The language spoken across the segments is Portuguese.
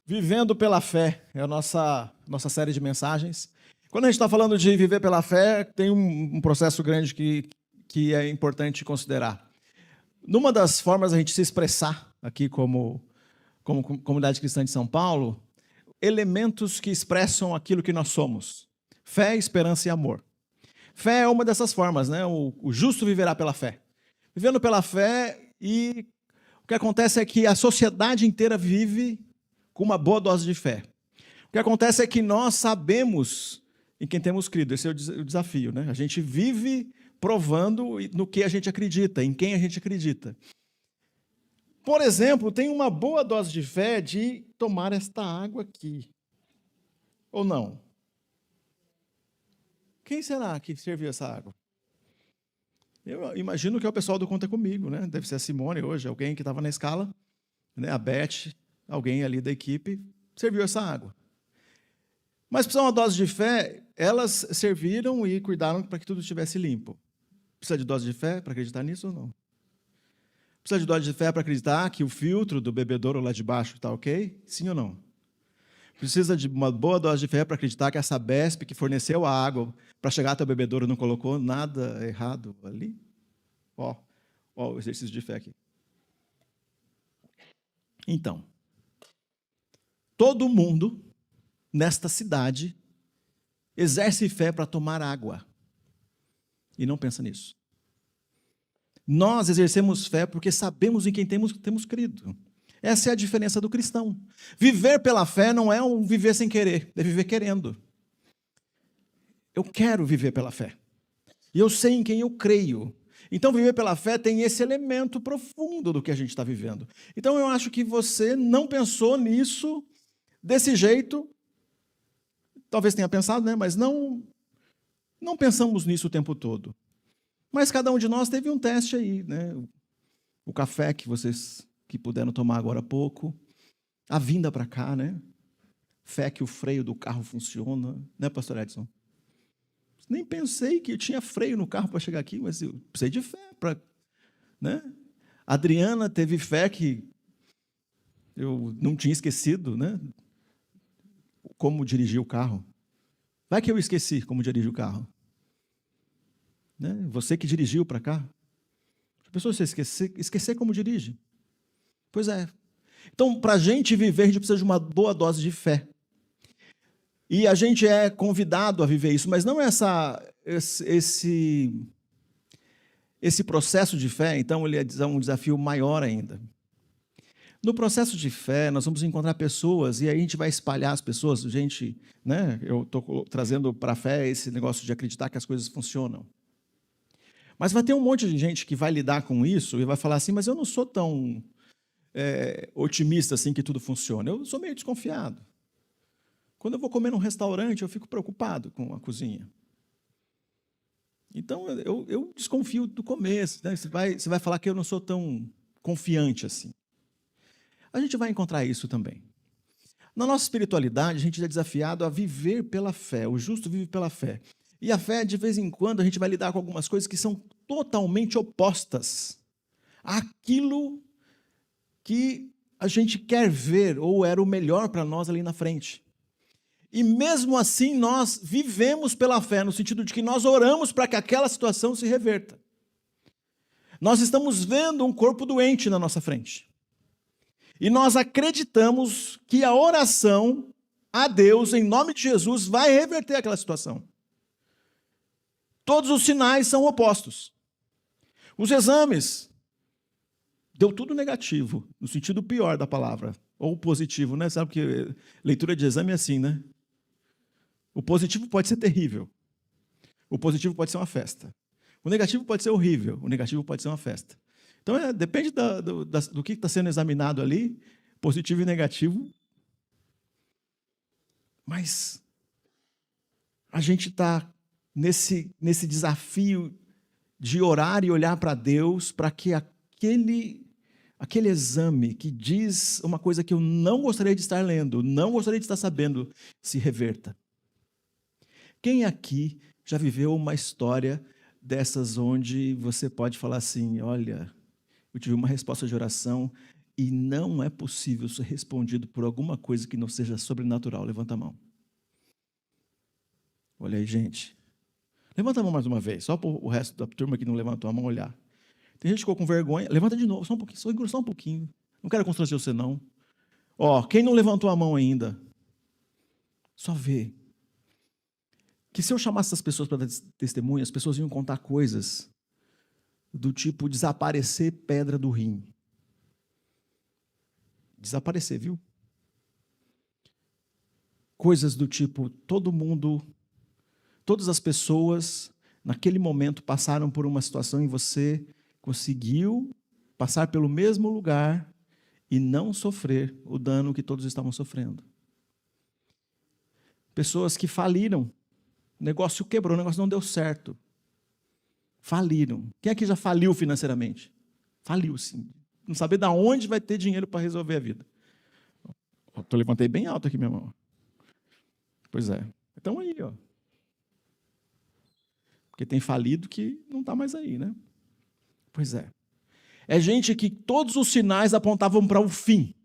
Vivendo pela fé é a nossa série de mensagens. Quando a gente está falando de viver pela fé, tem um processo grande que é importante considerar. Numa das formas a gente se expressar aqui como comunidade cristã de São Paulo, elementos que expressam aquilo que nós somos. Fé, esperança e amor. Fé é uma dessas formas, né? O justo viverá pela fé. Vivendo pela fé, e o que acontece é que a sociedade inteira vive com uma boa dose de fé. O que acontece é que nós sabemos em quem temos crido. Esse é o desafio, né? A gente vive provando no que a gente acredita, em quem a gente acredita. Por exemplo, tem uma boa dose de fé de tomar esta água aqui. Ou não? Quem será que serviu essa água? Eu imagino que é o pessoal do Conta Comigo, né? Deve ser a Simone hoje, alguém que estava na escala, né? A Beth, alguém ali da equipe, serviu essa água. Mas precisa uma dose de fé, elas serviram e cuidaram para que tudo estivesse limpo. Precisa de dose de fé para acreditar nisso ou não? Precisa de dose de fé para acreditar que o filtro do bebedouro lá de baixo está ok? Sim ou não? Precisa de uma boa dose de fé para acreditar que a Sabesp, que forneceu a água para chegar até o bebedouro, não colocou nada errado ali? Ó o exercício de fé aqui. Então, todo mundo nesta cidade exerce fé para tomar água e não pensa nisso. Nós exercemos fé porque sabemos em quem temos crido. Essa é a diferença do cristão. Viver pela fé não é um viver sem querer, é viver querendo. Eu quero viver pela fé. E eu sei em quem eu creio. Então, viver pela fé tem esse elemento profundo do que a gente está vivendo. Então, eu acho que você não pensou nisso desse jeito. Talvez tenha pensado, né? Mas não pensamos nisso o tempo todo. Mas cada um de nós teve um teste aí, né? O café que vocês puderam tomar agora há pouco, a vinda para cá, né? Fé que o freio do carro funciona, né, pastor Edson? Nem pensei que eu tinha freio no carro para chegar aqui, mas eu precisei de fé para, né? A Adriana teve fé que eu não tinha esquecido, né? Como dirigir o carro. Vai que eu esqueci como dirigir o carro. Né? Você que dirigiu para cá. A pessoa se esquecer como dirige. Pois é. Então, para a gente viver, a gente precisa de uma boa dose de fé. E a gente é convidado a viver isso, mas não esse processo de fé, então, ele é um desafio maior ainda. No processo de fé, nós vamos encontrar pessoas, e aí a gente vai espalhar as pessoas, gente, né? Eu estou trazendo para a fé esse negócio de acreditar que as coisas funcionam. Mas vai ter um monte de gente que vai lidar com isso e vai falar assim, mas eu não sou tão otimista assim que tudo funciona. Eu sou meio desconfiado. Quando eu vou comer num restaurante, eu fico preocupado com a cozinha. Então, eu desconfio do começo. Né? Você vai falar que eu não sou tão confiante assim. A gente vai encontrar isso também. Na nossa espiritualidade, a gente é desafiado a viver pela fé. O justo vive pela fé. E a fé, de vez em quando, a gente vai lidar com algumas coisas que são totalmente opostas àquilo que a gente quer ver, ou era o melhor para nós ali na frente. E mesmo assim, nós vivemos pela fé, no sentido de que nós oramos para que aquela situação se reverta. Nós estamos vendo um corpo doente na nossa frente. E nós acreditamos que a oração a Deus, em nome de Jesus, vai reverter aquela situação. Todos os sinais são opostos. Os exames, deu tudo negativo, no sentido pior da palavra, ou positivo, né? Sabe que leitura de exame é assim, né? O positivo pode ser terrível. O positivo pode ser uma festa. O negativo pode ser horrível. O negativo pode ser uma festa. Então, depende do que está sendo examinado ali, positivo e negativo. Mas a gente está nesse desafio de orar e olhar para Deus para que aquele exame que diz uma coisa que eu não gostaria de estar lendo, não gostaria de estar sabendo, se reverta. Quem aqui já viveu uma história dessas onde você pode falar assim, olha, eu tive uma resposta de oração e não é possível ser respondido por alguma coisa que não seja sobrenatural, levanta a mão. Olha aí, gente. Levanta a mão mais uma vez, só para o resto da turma que não levantou a mão olhar. Tem gente que ficou com vergonha. Levanta de novo, só um pouquinho, só um pouquinho. Não quero constranger você, não. Ó, quem não levantou a mão ainda, só vê. Que se eu chamasse essas pessoas para dar testemunho, as pessoas iam contar coisas do tipo desaparecer pedra do rim. Desaparecer, viu? Coisas do tipo, todas as pessoas, naquele momento, passaram por uma situação e você conseguiu passar pelo mesmo lugar e não sofrer o dano que todos estavam sofrendo. Pessoas que faliram, o negócio quebrou, o negócio não deu certo. Faliram. Quem aqui já faliu financeiramente? Faliu, sim. Não saber de onde vai ter dinheiro para resolver a vida. Eu levantei bem alto aqui minha mão. Pois é. Então aí, ó. Porque tem falido que não está mais aí, né? Pois é. É gente que todos os sinais apontavam para o fim.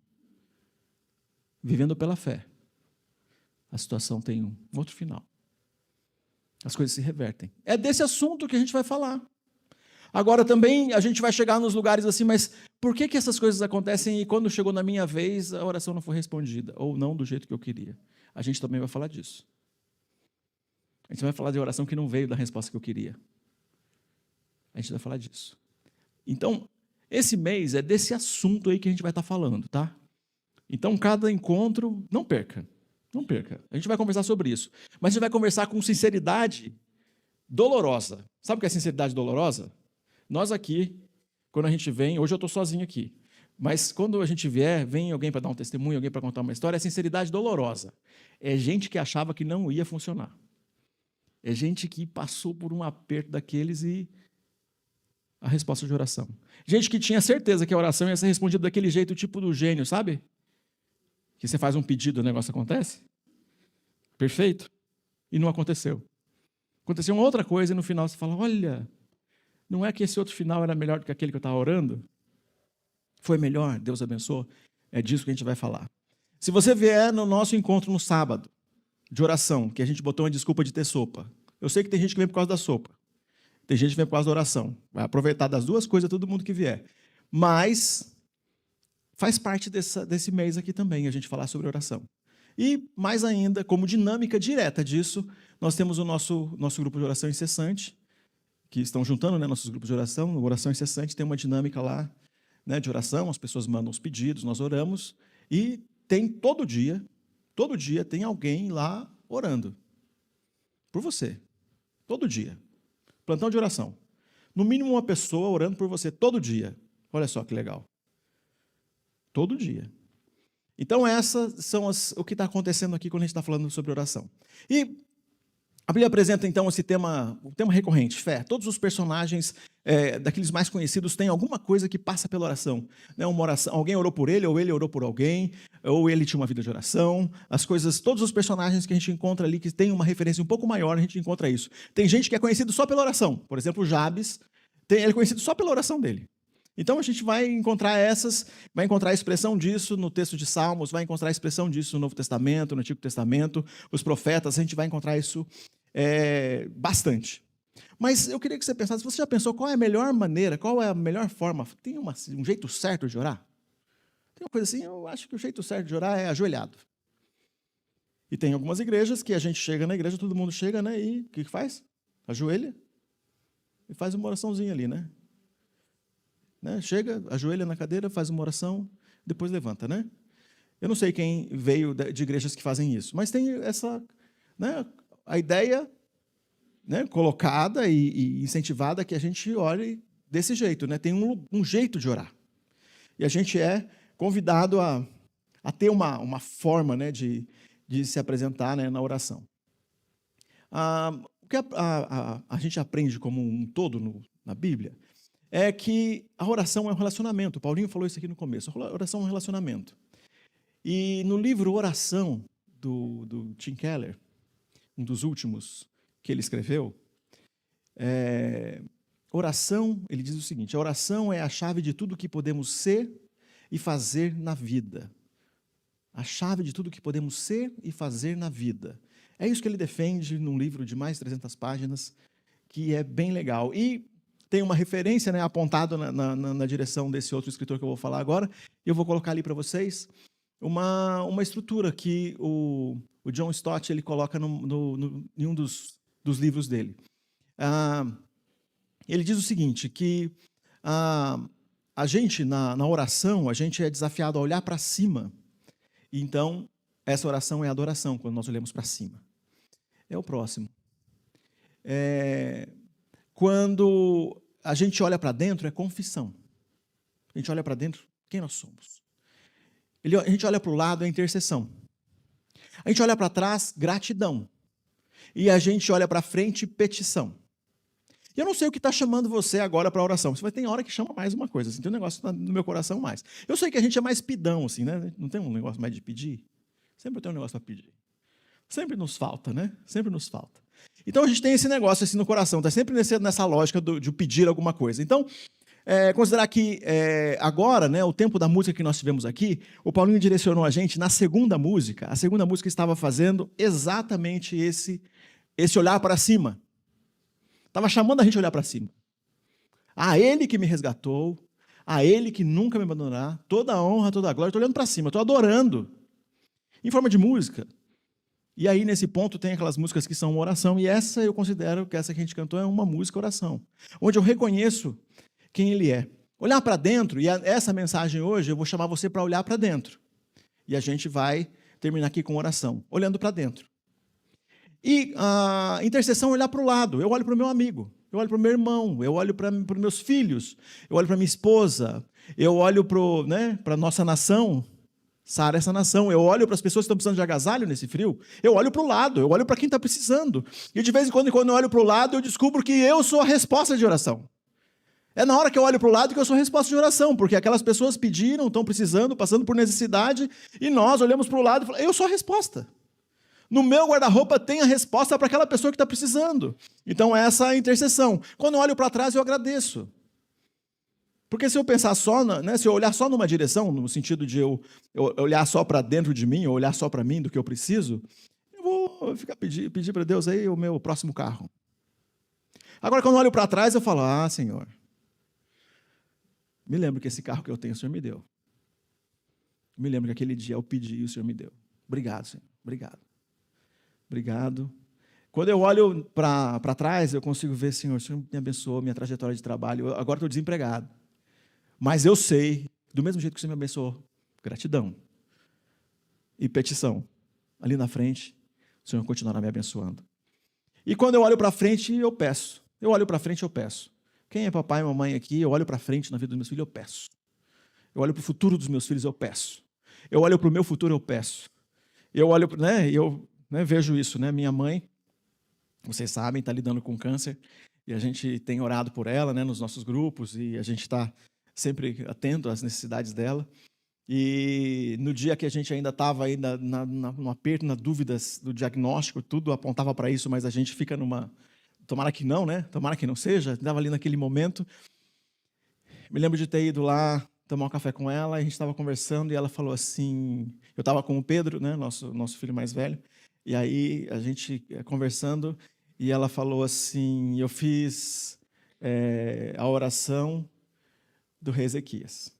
Vivendo pela fé. A situação tem um outro final. As coisas se revertem. É desse assunto que a gente vai falar. Agora também a gente vai chegar nos lugares assim, mas por que essas coisas acontecem e quando chegou na minha vez a oração não foi respondida? Ou não do jeito que eu queria? A gente também vai falar disso. A gente vai falar de oração que não veio da resposta que eu queria. A gente vai falar disso. Então, esse mês é desse assunto aí que a gente vai estar falando, tá? Então, cada encontro, não perca. Não perca. A gente vai conversar sobre isso. Mas a gente vai conversar com sinceridade dolorosa. Sabe o que é sinceridade dolorosa? Nós aqui, quando a gente vem, hoje eu estou sozinho aqui, mas quando a gente vier, vem alguém para dar um testemunho, alguém para contar uma história, é sinceridade dolorosa. É gente que achava que não ia funcionar. É gente que passou por um aperto daqueles e a resposta de oração. Gente que tinha certeza que a oração ia ser respondida daquele jeito, tipo do gênio, sabe? Que você faz um pedido, o negócio acontece. Perfeito. E não aconteceu. Aconteceu uma outra coisa e no final você fala, olha, não é que esse outro final era melhor do que aquele que eu estava orando? Foi melhor, Deus abençoe. É disso que a gente vai falar. Se você vier no nosso encontro no sábado, de oração, que a gente botou uma desculpa de ter sopa. Eu sei que tem gente que vem por causa da sopa. Tem gente que vem por causa da oração. Vai aproveitar das duas coisas todo mundo que vier. Mas faz parte desse mês aqui também, a gente falar sobre oração. E, mais ainda, como dinâmica direta disso, nós temos o nosso grupo de oração incessante, que estão juntando, né, nossos grupos de oração. Oração incessante tem uma dinâmica lá, né, de oração, as pessoas mandam os pedidos, nós oramos, e tem todo dia tem alguém lá orando por você. Todo dia. Plantão de oração. No mínimo uma pessoa orando por você todo dia. Olha só que legal. Todo dia. Então, essas são o que está acontecendo aqui quando a gente está falando sobre oração. E a Bíblia apresenta, então, esse tema, o tema recorrente, fé. Todos os personagens daqueles mais conhecidos têm alguma coisa que passa pela oração. Né? Uma oração. Alguém orou por ele, ou ele orou por alguém, ou ele tinha uma vida de oração. As coisas, todos os personagens que a gente encontra ali, que tem uma referência um pouco maior, a gente encontra isso. Tem gente que é conhecido só pela oração. Por exemplo, Jabes, ele é conhecido só pela oração dele. Então, a gente vai encontrar a expressão disso no texto de Salmos, vai encontrar a expressão disso no Novo Testamento, no Antigo Testamento, os profetas, a gente vai encontrar isso bastante. Mas eu queria que você pensasse, você já pensou qual é a melhor maneira, qual é a melhor forma, tem um jeito certo de orar? Tem uma coisa assim, eu acho que o jeito certo de orar é ajoelhado. E tem algumas igrejas que a gente chega na igreja, todo mundo chega, né, e o que faz? Ajoelha e faz uma oraçãozinha ali, né? Chega, ajoelha na cadeira, faz uma oração, depois levanta, né? Eu não sei quem veio de igrejas que fazem isso, mas tem essa, né, a ideia, né, colocada e incentivada que a gente ore desse jeito, né? Tem um jeito de orar. E a gente é convidado a ter uma forma, né, de se apresentar, né, na oração. O que a gente aprende como um todo na Bíblia é que a oração é um relacionamento. O Paulinho falou isso aqui no começo. A oração é um relacionamento. E no livro Oração, do Tim Keller, um dos últimos que ele escreveu, oração, ele diz o seguinte, a oração é a chave de tudo que podemos ser, e fazer na vida. A chave de tudo que podemos ser e fazer na vida. É isso que ele defende num livro de mais de 300 páginas, que é bem legal. E tem uma referência, né, apontada na direção desse outro escritor que eu vou falar agora. Eu vou colocar ali para vocês uma estrutura que o John Stott ele coloca em um dos livros dele. Ele diz o seguinte, que a gente, na oração, a gente é desafiado a olhar para cima. Então, essa oração é adoração, quando nós olhamos para cima. É o próximo. Quando a gente olha para dentro, é confissão. A gente olha para dentro, quem nós somos. A gente olha para o lado, é intercessão. A gente olha para trás, gratidão. E a gente olha para frente, petição. E eu não sei o que está chamando você agora para a oração. Você vai ter hora que chama mais uma coisa. Assim, tem um negócio no meu coração mais. Eu sei que a gente é mais pidão, assim, né? Não tem um negócio mais de pedir? Sempre tem um negócio para pedir. Sempre nos falta, né? Sempre nos falta. Então a gente tem esse negócio assim no coração. Está sempre nessa lógica de pedir alguma coisa. Então, considerar que agora, né, o tempo da música que nós tivemos aqui, o Paulinho direcionou a gente na segunda música. A segunda música estava fazendo exatamente esse olhar para cima. Estava chamando a gente a olhar para cima. A Ele que me resgatou, a Ele que nunca me abandonará, toda a honra, toda a glória. Estou olhando para cima, estou adorando. Em forma de música. E aí, nesse ponto, tem aquelas músicas que são uma oração, e essa eu considero que essa que a gente cantou é uma música oração, onde eu reconheço quem Ele é. Olhar para dentro, e essa mensagem hoje, eu vou chamar você para olhar para dentro. E a gente vai terminar aqui com oração, olhando para dentro. E a intercessão é olhar para o lado. Eu olho para o meu amigo, eu olho para o meu irmão, eu olho para os meus filhos, eu olho para minha esposa, eu olho para a nossa nação, Sara, essa nação. Eu olho para as pessoas que estão precisando de agasalho nesse frio, eu olho para o lado, eu olho para quem está precisando. E de vez em quando eu olho para o lado, eu descubro que eu sou a resposta de oração. É na hora que eu olho para o lado que eu sou a resposta de oração, porque aquelas pessoas pediram, estão precisando, passando por necessidade, e nós olhamos para o lado e falamos, eu sou a resposta. No meu guarda-roupa tem a resposta para aquela pessoa que está precisando. Então, essa é a intercessão. Quando eu olho para trás, eu agradeço. Porque se eu pensar só, se eu olhar só numa direção, no sentido de eu olhar só para dentro de mim, ou olhar só para mim do que eu preciso, eu vou ficar pedir para Deus aí o meu próximo carro. Agora, quando eu olho para trás, eu falo, Senhor, me lembro que esse carro que eu tenho, o Senhor me deu. Me lembro que aquele dia eu pedi e o Senhor me deu. Obrigado, Senhor. Obrigado. Obrigado. Quando eu olho para trás, eu consigo ver, Senhor, o Senhor me abençoou, minha trajetória de trabalho. Eu agora estou desempregado. Mas eu sei, do mesmo jeito que o Senhor me abençoou, gratidão e petição. Ali na frente, o Senhor continuará me abençoando. E quando eu olho para frente, eu peço. Eu olho para frente, eu peço. Quem é papai e mamãe aqui, eu olho para frente na vida dos meus filhos, eu peço. Eu olho para o futuro dos meus filhos, eu peço. Eu olho para o meu futuro, eu peço. Eu olho, vejo isso, minha mãe, vocês sabem, está lidando com câncer, e a gente tem orado por ela, nos nossos grupos, e a gente está sempre atento às necessidades dela. E no dia que a gente ainda estava no aperto, na dúvida do diagnóstico, tudo apontava para isso, mas a gente fica tomara que não, tomara que não seja, estava ali naquele momento. Me lembro de ter ido lá tomar um café com ela, e a gente estava conversando, e ela falou assim, eu estava com o Pedro, nosso filho mais velho, e aí a gente conversando, e ela falou assim, eu fiz a oração do rei Ezequias.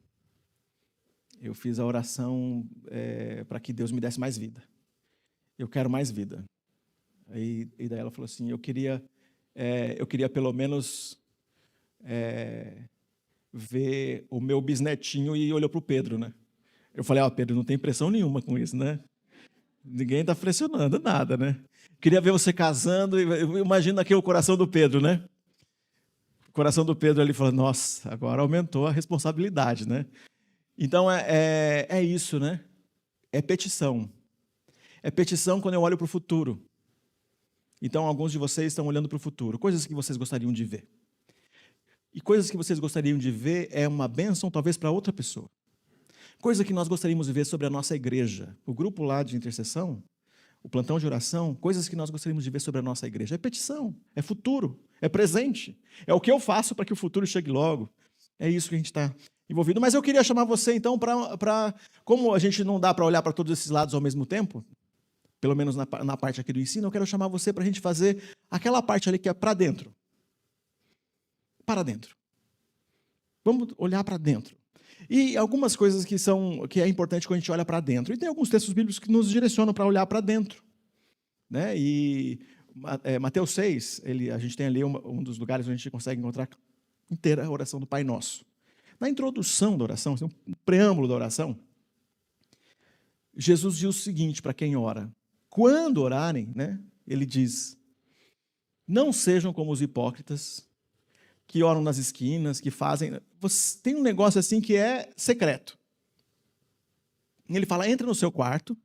Eu fiz a oração para que Deus me desse mais vida. Eu quero mais vida. E daí ela falou assim, eu queria pelo menos ver o meu bisnetinho, e olhou para o Pedro, Eu falei, Pedro, não tem pressão nenhuma com isso, Ninguém está pressionando nada, Queria ver você casando, imagina aqui o coração do Pedro, O coração do Pedro ali falou, nossa, agora aumentou a responsabilidade, Então, é isso, É petição. É petição quando eu olho para o futuro. Então, alguns de vocês estão olhando para o futuro. Coisas que vocês gostariam de ver. E coisas que vocês gostariam de ver é uma bênção, talvez, para outra pessoa. Coisa que nós gostaríamos de ver sobre a nossa igreja. O grupo lá de intercessão, o plantão de oração, coisas que nós gostaríamos de ver sobre a nossa igreja. É petição, é futuro, é presente. É o que eu faço para que o futuro chegue logo. É isso que a gente está envolvido. Mas eu queria chamar você, então, como a gente não dá para olhar para todos esses lados ao mesmo tempo, pelo menos na parte aqui do ensino, eu quero chamar você para a gente fazer aquela parte ali que é para dentro. Para dentro. Vamos olhar para dentro. E algumas coisas que é importante quando a gente olha para dentro. E tem alguns textos bíblicos que nos direcionam para olhar para dentro. Né? E Mateus 6, a gente tem ali um dos lugares onde a gente consegue encontrar inteira a oração do Pai Nosso. Na introdução da oração, um preâmbulo da oração, Jesus diz o seguinte para quem ora. Quando orarem, né, ele diz, não sejam como os hipócritas, que oram nas esquinas, que fazem... Tem um negócio assim que é secreto. Ele fala, entra no seu quarto,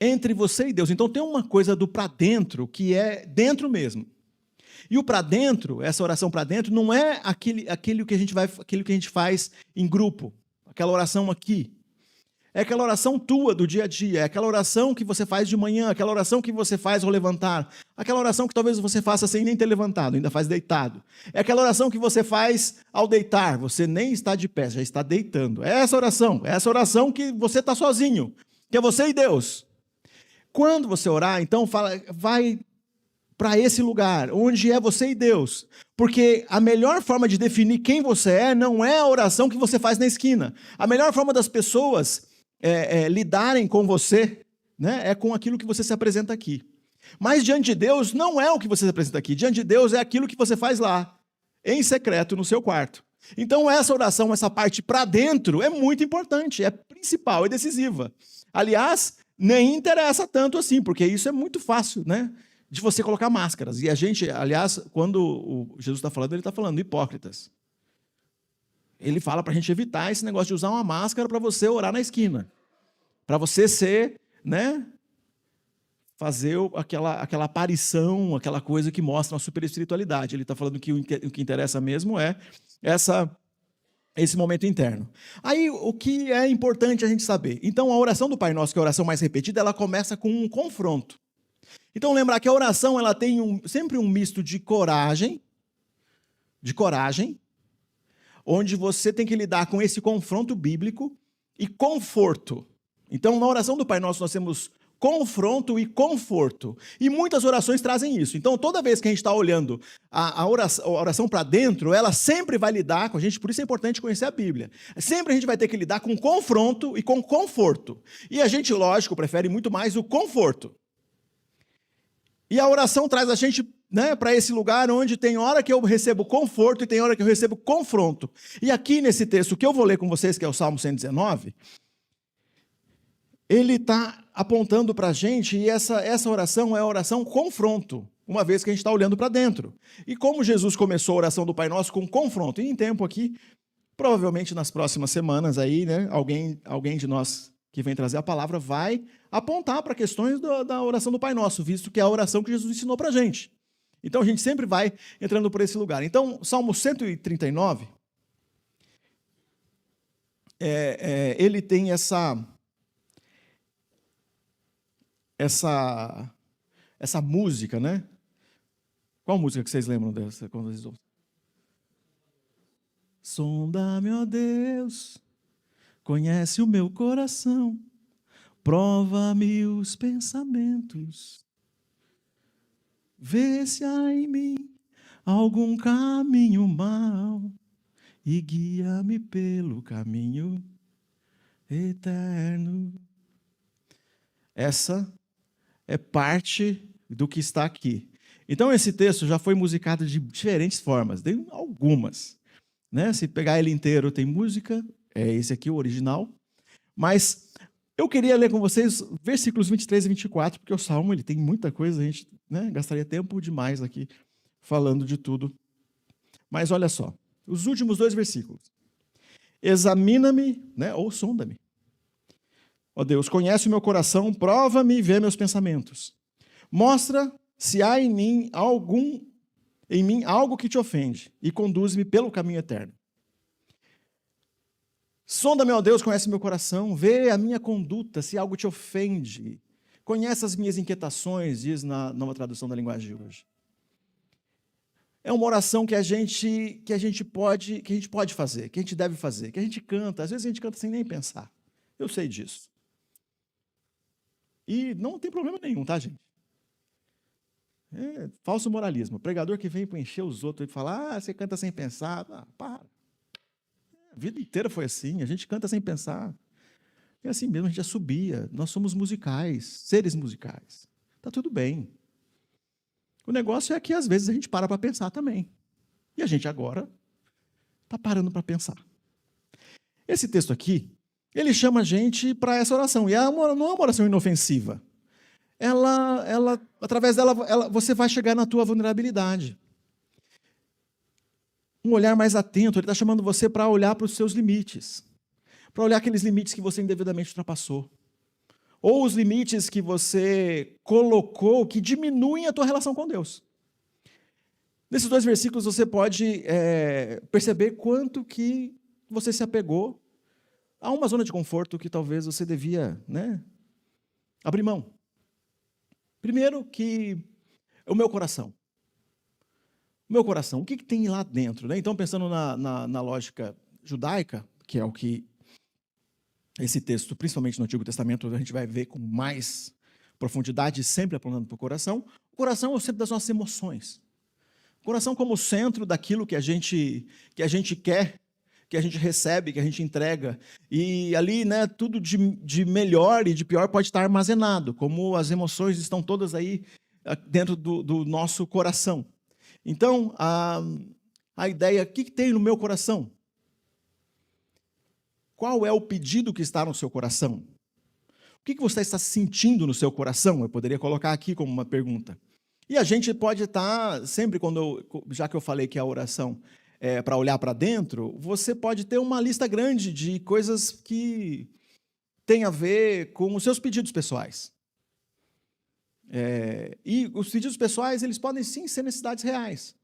entre você e Deus. Então tem uma coisa do para dentro, que é dentro mesmo. E o para dentro, essa oração para dentro, não é aquilo que a gente faz em grupo, aquela oração aqui. É aquela oração tua do dia a dia, é aquela oração que você faz de manhã, aquela oração que você faz ao levantar, aquela oração que talvez você faça sem nem ter levantado, ainda faz deitado. É aquela oração que você faz ao deitar, você nem está de pé, já está deitando. É essa oração que você está sozinho, que é você e Deus. Quando você orar, então, vai para esse lugar, onde é você e Deus. Porque a melhor forma de definir quem você é não é a oração que você faz na esquina. A melhor forma das pessoas lidarem com você, né, é com aquilo que você se apresenta aqui. Mas diante de Deus não é o que você se apresenta aqui. Diante de Deus é aquilo que você faz lá, em secreto, no seu quarto. Então essa oração, essa parte para dentro, é muito importante, é principal, é decisiva. Aliás, nem interessa tanto assim, porque isso é muito fácil, né, de você colocar máscaras. E a gente, aliás, quando Jesus está falando, ele está falando hipócritas. Ele fala para a gente evitar esse negócio de usar uma máscara para você orar na esquina. Para você ser, né, fazer aquela aparição, aquela coisa que mostra uma super espiritualidade. Ele está falando que o que interessa mesmo é esse momento interno. Aí, o que é importante a gente saber? Então, a oração do Pai Nosso, que é a oração mais repetida, ela começa com um confronto. Então, lembrar que a oração ela tem sempre um misto de coragem, onde você tem que lidar com esse confronto bíblico e conforto. Então, na oração do Pai Nosso, nós temos confronto e conforto. E muitas orações trazem isso. Então, toda vez que a gente está olhando a oração para dentro, ela sempre vai lidar com a gente, por isso é importante conhecer a Bíblia. Sempre a gente vai ter que lidar com confronto e com conforto. E a gente, lógico, prefere muito mais o conforto. E a oração traz a gente, né, para esse lugar onde tem hora que eu recebo conforto e tem hora que eu recebo confronto. E aqui nesse texto que eu vou ler com vocês, que é o Salmo 119, ele está apontando para a gente, e essa oração é a oração confronto, uma vez que a gente está olhando para dentro. E como Jesus começou a oração do Pai Nosso com confronto, e em tempo aqui, provavelmente nas próximas semanas, aí, né, alguém de nós que vem trazer a palavra vai apontar para questões da oração do Pai Nosso, visto que é a oração que Jesus ensinou para a gente. Então, a gente sempre vai entrando por esse lugar. Então, Salmo 139, ele tem essa música, né? Qual música que vocês lembram dessa? Quando vocês ouvem? Sonda-me, ó Deus, conhece o meu coração, prova-me os pensamentos, vê se há em mim algum caminho mau e guia-me pelo caminho eterno. Essa é parte do que está aqui. Então, esse texto já foi musicado de diferentes formas, tem algumas. Né? Se pegar ele inteiro, tem música, é esse aqui o original. Mas eu queria ler com vocês versículos 23 e 24, porque o Salmo ele tem muita coisa, a gente, né, gastaria tempo demais aqui falando de tudo. Mas olha só, os últimos 2 versículos. Examina-me, né, ou sonda-me. Ó Deus, conhece o meu coração, prova-me e vê meus pensamentos. Mostra se há em mim algo que te ofende e conduz-me pelo caminho eterno. Sonda-me, ó Deus, conhece meu coração, vê a minha conduta, se algo te ofende. Conhece as minhas inquietações, diz na Nova Tradução da Linguagem de hoje. É uma oração que a gente pode fazer, que a gente deve fazer, que a gente canta. Às vezes a gente canta sem nem pensar. Eu sei disso. E não tem problema nenhum, tá, gente? É falso moralismo. O pregador que vem para encher os outros e falar, você canta sem pensar. Ah, para. A vida inteira foi assim, a gente canta sem pensar. É assim mesmo, a gente já subia. Nós somos musicais, seres musicais. Tá tudo bem. O negócio é que às vezes a gente para pensar também. E a gente agora está parando para pensar. Esse texto aqui, ele chama a gente para essa oração. E não é uma oração inofensiva. Através dela, você vai chegar na tua vulnerabilidade. Um olhar mais atento, ele está chamando você para olhar para os seus limites. Para olhar aqueles limites que você indevidamente ultrapassou. Ou os limites que você colocou que diminuem a tua relação com Deus. Nesses 2 versículos você pode perceber quanto que você se apegou a uma zona de conforto que talvez você devia, abrir mão. Primeiro que o meu coração. O meu coração, o que tem lá dentro? Então, pensando na lógica judaica, que é o que esse texto, principalmente no Antigo Testamento, a gente vai ver com mais profundidade, sempre apontando para o coração. O coração é o centro das nossas emoções. O coração como centro daquilo que a gente quer, que a gente recebe, que a gente entrega. E ali, tudo de melhor e de pior pode estar armazenado, como as emoções estão todas aí dentro do nosso coração. Então, a ideia, o que tem no meu coração? Qual é o pedido que está no seu coração? O que você está sentindo no seu coração? Eu poderia colocar aqui como uma pergunta. E a gente pode estar, sempre já que eu falei que a oração é para olhar para dentro, você pode ter uma lista grande de coisas que tem a ver com os seus pedidos pessoais. E os pedidos pessoais, eles podem sim ser necessidades reais.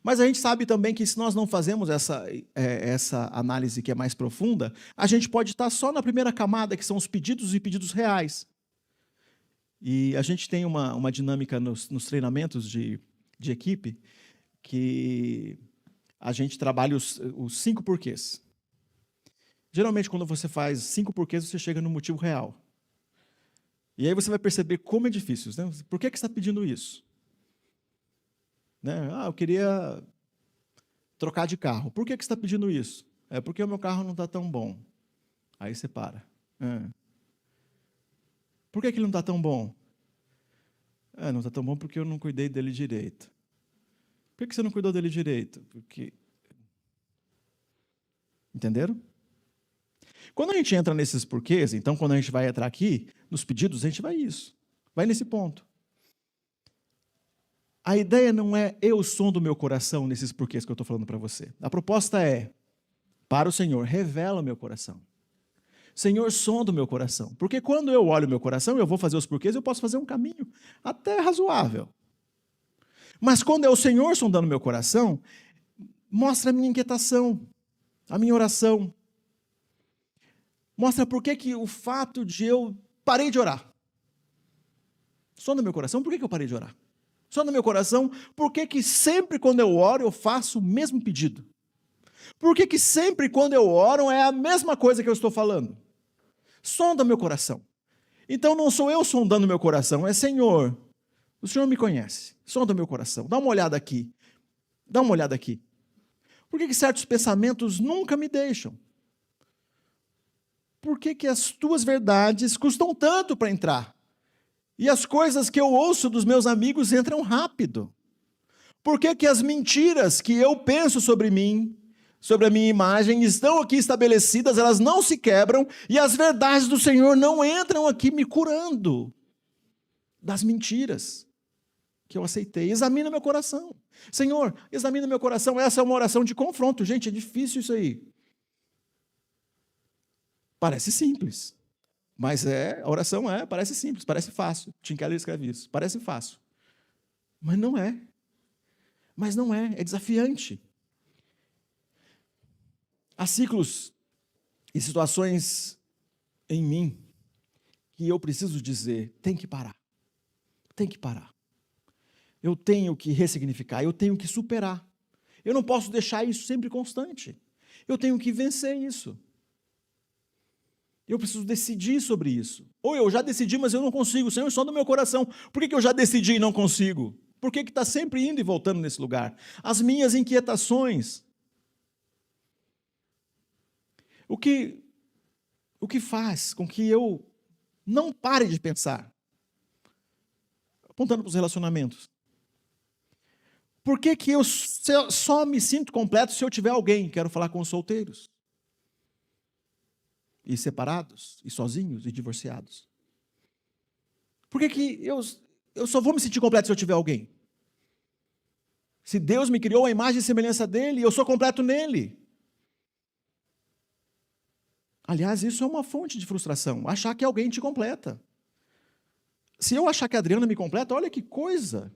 Mas a gente sabe também que se nós não fazemos essa análise que é mais profunda, a gente pode estar só na primeira camada, que são os pedidos e pedidos reais. E a gente tem uma dinâmica nos treinamentos de equipe, que a gente trabalha os 5 porquês. Geralmente, quando você faz 5 porquês, você chega no motivo real. E aí você vai perceber como é difícil. Por que você está pedindo isso? Eu queria trocar de carro. Por que você está pedindo isso? É porque o meu carro não está tão bom. Aí você para. Por que ele não está tão bom? Não está tão bom porque eu não cuidei dele direito. Por que você não cuidou dele direito? Porque... Entenderam? Quando a gente entra nesses porquês, então quando a gente vai entrar aqui, nos pedidos, a gente vai nesse ponto. A ideia não é eu som do meu coração nesses porquês que eu estou falando para você. A proposta é, para o Senhor, revela o meu coração. Senhor, sonda o meu coração. Porque quando eu olho o meu coração, eu vou fazer os porquês, eu posso fazer um caminho até razoável. Mas quando é o Senhor sondando o meu coração, mostra a minha inquietação, a minha oração. Mostra por que o fato de eu parei de orar. Sonda o meu coração, por que eu parei de orar? Sonda o meu coração, por que sempre quando eu oro eu faço o mesmo pedido? Por que sempre quando eu oro é a mesma coisa que eu estou falando? Sonda meu coração. Então não sou eu sondando meu coração, é Senhor. O Senhor me conhece. Sonda meu coração. Dá uma olhada aqui. Dá uma olhada aqui. Por que certos pensamentos nunca me deixam? Por que as tuas verdades custam tanto para entrar? E as coisas que eu ouço dos meus amigos entram rápido? Por que as mentiras que eu penso sobre mim, sobre a minha imagem, estão aqui estabelecidas, elas não se quebram, e as verdades do Senhor não entram aqui me curando das mentiras que eu aceitei? Examina meu coração. Senhor, examina meu coração. Essa é uma oração de confronto. Gente, é difícil isso aí. Parece simples. Mas a oração parece simples, parece fácil. Tim Keller escreve isso. Parece fácil. Mas não é. É desafiante. Há ciclos e situações em mim que eu preciso dizer, tem que parar. Tem que parar. Eu tenho que ressignificar, eu tenho que superar. Eu não posso deixar isso sempre constante. Eu tenho que vencer isso. Eu preciso decidir sobre isso. Ou eu já decidi, mas eu não consigo. Senhor, só no meu coração. Por que eu já decidi e não consigo? Por que está sempre indo e voltando nesse lugar? As minhas inquietações. O que faz com que eu não pare de pensar? Apontando para os relacionamentos. Por que eu só me sinto completo se eu tiver alguém? Quero falar com os solteiros. E separados, e sozinhos, e divorciados. Por que eu só vou me sentir completo se eu tiver alguém? Se Deus me criou a imagem e semelhança dele, eu sou completo nele. Aliás, isso é uma fonte de frustração, achar que alguém te completa. Se eu achar que a Adriana me completa, olha que coisa.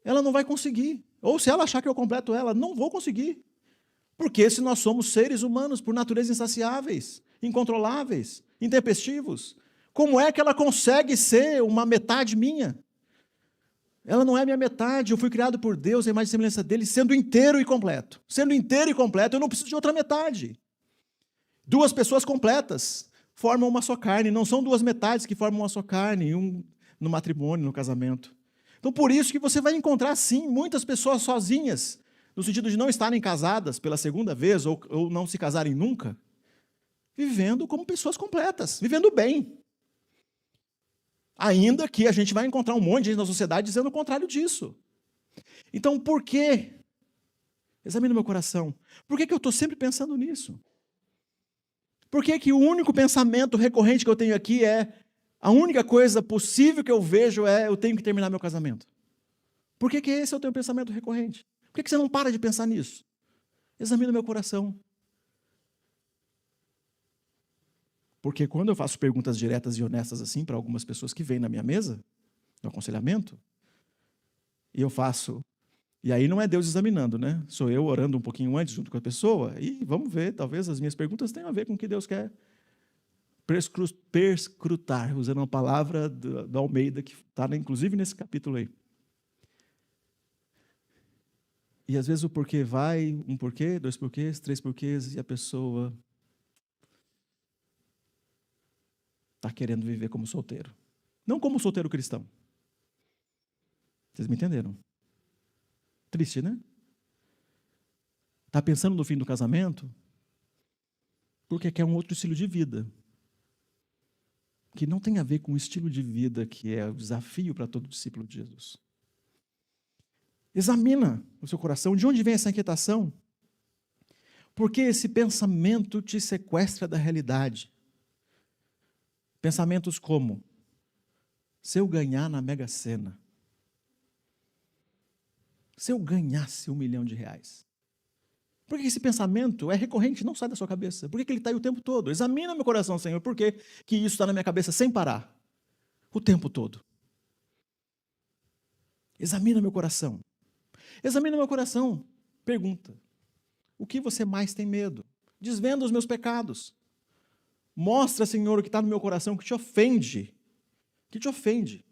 Ela não vai conseguir. Ou se ela achar que eu completo ela, não vou conseguir. Porque se nós somos seres humanos, por natureza insaciáveis, incontroláveis, intempestivos, como é que ela consegue ser uma metade minha? Ela não é minha metade, eu fui criado por Deus, a imagem e semelhança dele, sendo inteiro e completo. Sendo inteiro e completo, eu não preciso de outra metade. Duas pessoas completas formam uma só carne, não são duas metades que formam uma só carne, um no matrimônio, no casamento. Então, por isso que você vai encontrar, sim, muitas pessoas sozinhas, no sentido de não estarem casadas pela segunda vez, ou não se casarem nunca, vivendo como pessoas completas, vivendo bem. Ainda que a gente vai encontrar um monte de gente na sociedade dizendo o contrário disso. Então, por quê? Examine o meu coração. Por que eu estou sempre pensando nisso? Por que o único pensamento recorrente que eu tenho aqui é a única coisa possível que eu vejo é eu tenho que terminar meu casamento? Por que esse é o teu pensamento recorrente? Por que você não para de pensar nisso? Examina o meu coração. Porque quando eu faço perguntas diretas e honestas assim para algumas pessoas que vêm na minha mesa, no aconselhamento, e eu faço, e aí não é Deus examinando, né? Sou eu orando um pouquinho antes junto com a pessoa, e vamos ver, talvez as minhas perguntas tenham a ver com o que Deus quer perscrutar, usando uma palavra do Almeida, que está inclusive nesse capítulo aí. E às vezes o porquê vai, um porquê, dois porquês, três porquês, e a pessoa está querendo viver como solteiro. Não como solteiro cristão. Vocês me entenderam? Triste, né? Está pensando no fim do casamento porque quer um outro estilo de vida. Que não tem a ver com o estilo de vida que é o desafio para todo discípulo de Jesus. Examina o seu coração. De onde vem essa inquietação? Porque esse pensamento te sequestra da realidade. Pensamentos como: se eu ganhar na Mega Sena, se eu ganhasse R$1 milhão. Por que esse pensamento é recorrente, não sai da sua cabeça? Por que ele está aí o tempo todo? Examina meu coração, Senhor, por que isso está na minha cabeça sem parar? O tempo todo. Examina meu coração. Examina meu coração. Pergunta: o que você mais tem medo? Desvenda os meus pecados. Mostra, Senhor, o que está no meu coração que te ofende. Que te ofende.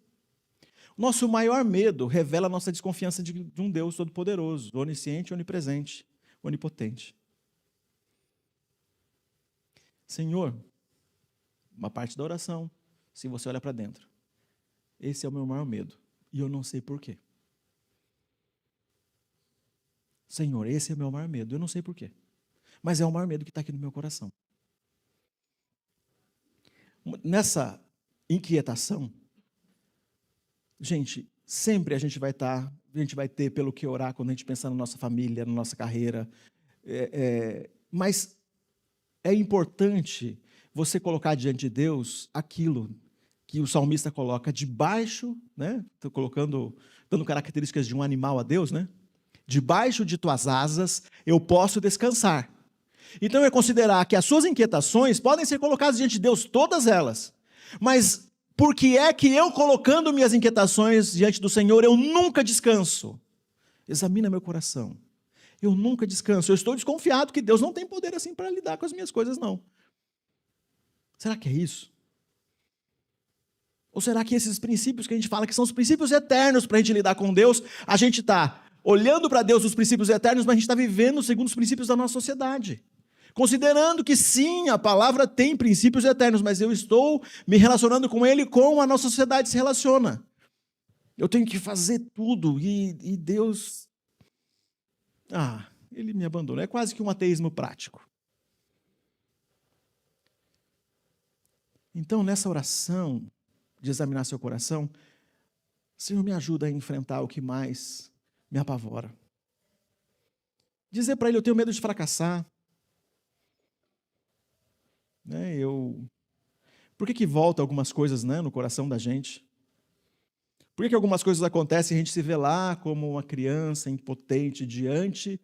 Nosso maior medo revela a nossa desconfiança de um Deus todo-poderoso, onisciente, onipresente, onipotente. Senhor, uma parte da oração, se você olha para dentro, esse é o meu maior medo, e eu não sei porquê. Senhor, esse é o meu maior medo, eu não sei porquê, mas é o maior medo que está aqui no meu coração. Nessa inquietação, gente, sempre a gente vai ter pelo que orar quando a gente pensar na nossa família, na nossa carreira, mas é importante você colocar diante de Deus aquilo que o salmista coloca debaixo, né? Estou dando características de um animal a Deus, né? Debaixo de tuas asas eu posso descansar. Então é considerar que as suas inquietações podem ser colocadas diante de Deus, todas elas, mas por que é que eu, colocando minhas inquietações diante do Senhor, eu nunca descanso? Examina meu coração. Eu nunca descanso. Eu estou desconfiado que Deus não tem poder assim para lidar com as minhas coisas, não. Será que é isso? Ou será que esses princípios que a gente fala que são os princípios eternos para a gente lidar com Deus, a gente está olhando para Deus os princípios eternos, mas a gente está vivendo segundo os princípios da nossa sociedade? Considerando que sim, a palavra tem princípios eternos, mas eu estou me relacionando com ele como a nossa sociedade se relaciona. Eu tenho que fazer tudo e Deus... ele me abandonou. É quase que um ateísmo prático. Então, nessa oração de examinar seu coração, Senhor, me ajuda a enfrentar o que mais me apavora. Dizer para ele, eu tenho medo de fracassar. Por que volta algumas coisas, no coração da gente? Por que algumas coisas acontecem e a gente se vê lá como uma criança impotente diante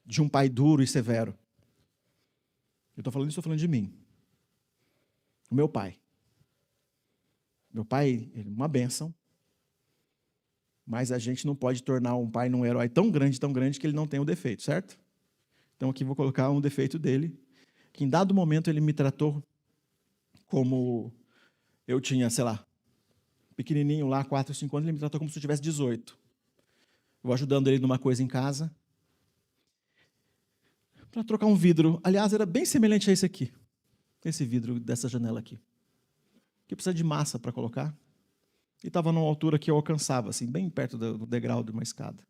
de um pai duro e severo? Eu estou falando isso, estou falando de mim. O meu pai. Meu pai, ele é uma bênção, mas a gente não pode tornar um pai num herói tão grande que ele não tem um defeito, certo? Então aqui vou colocar um defeito dele, que em dado momento ele me tratou como eu tinha, pequenininho lá, 4, 5 anos, ele me tratou como se eu tivesse 18. Vou ajudando ele numa coisa em casa, para trocar um vidro. Aliás, era bem semelhante a esse aqui, esse vidro dessa janela aqui, que precisa de massa para colocar, e estava numa altura que eu alcançava, assim, bem perto do degrau de uma escada.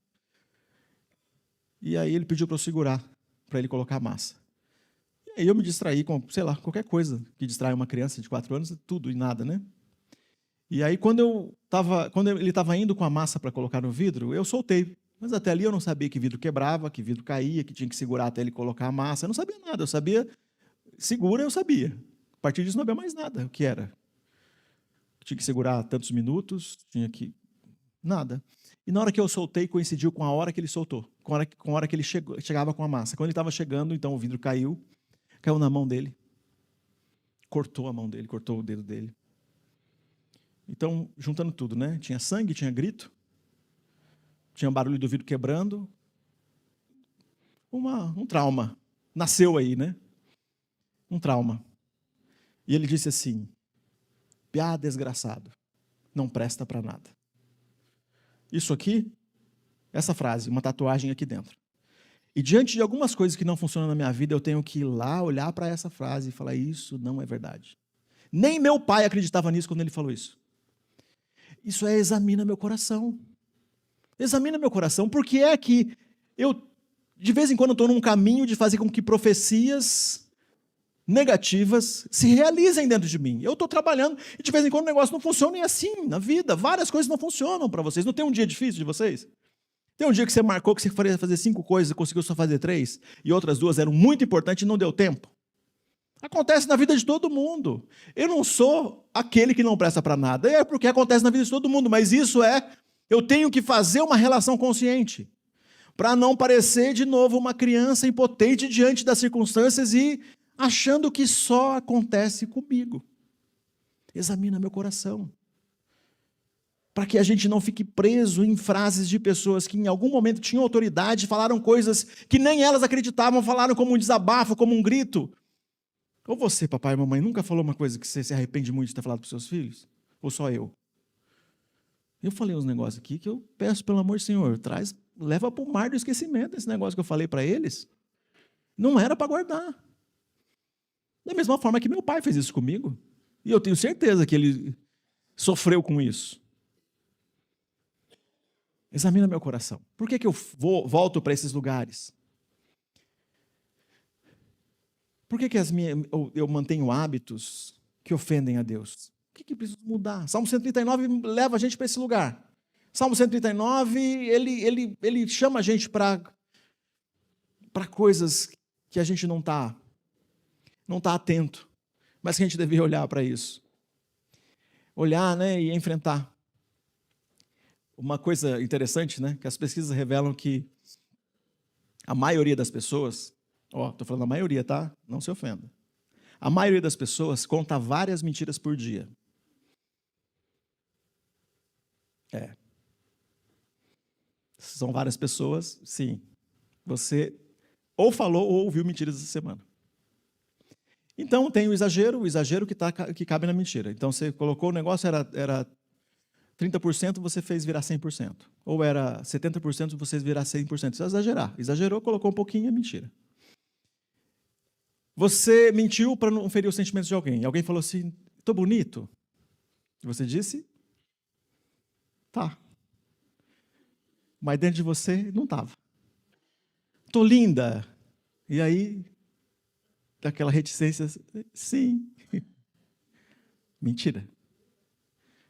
E aí ele pediu para eu segurar, para ele colocar a massa. E aí eu me distraí com, qualquer coisa que distrai uma criança de 4 anos, tudo e nada, né? E aí quando ele estava indo com a massa para colocar no vidro, eu soltei. Mas até ali eu não sabia que vidro quebrava, que vidro caía, que tinha que segurar até ele colocar a massa. Eu não sabia nada, eu sabia, segura eu sabia. A partir disso não sabia mais nada, o que era. Tinha que segurar tantos minutos, tinha que... Nada. E na hora que eu soltei, coincidiu com a hora que ele soltou, com a hora que ele chegava com a massa. Quando ele estava chegando, então o vidro caiu na mão dele, cortou a mão dele, cortou o dedo dele. Então, juntando tudo, Tinha sangue, tinha grito, tinha barulho do vidro quebrando, um trauma. Nasceu aí, Um trauma. E ele disse assim, piá desgraçado, não presta para nada. Isso aqui, essa frase, uma tatuagem aqui dentro. E diante de algumas coisas que não funcionam na minha vida, eu tenho que ir lá, olhar para essa frase e falar, isso não é verdade. Nem meu pai acreditava nisso quando ele falou isso. Isso examina meu coração. Examina meu coração, porque é que eu, de vez em quando, estou num caminho de fazer com que profecias negativas se realizem dentro de mim. Eu estou trabalhando e de vez em quando o negócio não funciona, e assim, na vida, várias coisas não funcionam para vocês. Não tem um dia difícil de vocês? Tem um dia que você marcou que você faria fazer 5 coisas e conseguiu só fazer 3, e outras 2 eram muito importantes e não deu tempo? Acontece na vida de todo mundo. Eu não sou aquele que não presta para nada, é porque acontece na vida de todo mundo, mas eu tenho que fazer uma relação consciente, para não parecer de novo uma criança impotente diante das circunstâncias e achando que só acontece comigo. Examina meu coração, para que a gente não fique preso em frases de pessoas que em algum momento tinham autoridade, falaram coisas que nem elas acreditavam, falaram como um desabafo, como um grito. Ou você, papai e mamãe, nunca falou uma coisa que você se arrepende muito de ter falado para os seus filhos? Ou só eu? Eu falei uns negócios aqui que eu peço, pelo amor do Senhor, leva para o mar do esquecimento esse negócio que eu falei para eles. Não era para guardar. Da mesma forma que meu pai fez isso comigo. E eu tenho certeza que ele sofreu com isso. Examina meu coração. Por que eu volto para esses lugares? Por que eu mantenho hábitos que ofendem a Deus? O que preciso mudar? Salmo 139 leva a gente para esse lugar. Salmo 139, ele chama a gente para coisas que a gente não está atento, mas que a gente devia olhar para isso. Olhar, e enfrentar. Uma coisa interessante, que as pesquisas revelam que a maioria das pessoas, estou falando a maioria, tá? Não se ofenda. A maioria das pessoas conta várias mentiras por dia. São várias pessoas, sim. Você ou falou ou ouviu mentiras essa semana. Então, tem o exagero que cabe na mentira. Então, você colocou o negócio, era 30%, você fez virar 100%. Ou era 70%, você virar 100%. Isso é exagerar. Exagerou, colocou um pouquinho, é mentira. Você mentiu para não ferir os sentimentos de alguém. Alguém falou assim, estou bonito? E você disse, tá. Mas dentro de você, não estava. Estou linda. E aí, daquela reticência, sim. Mentira.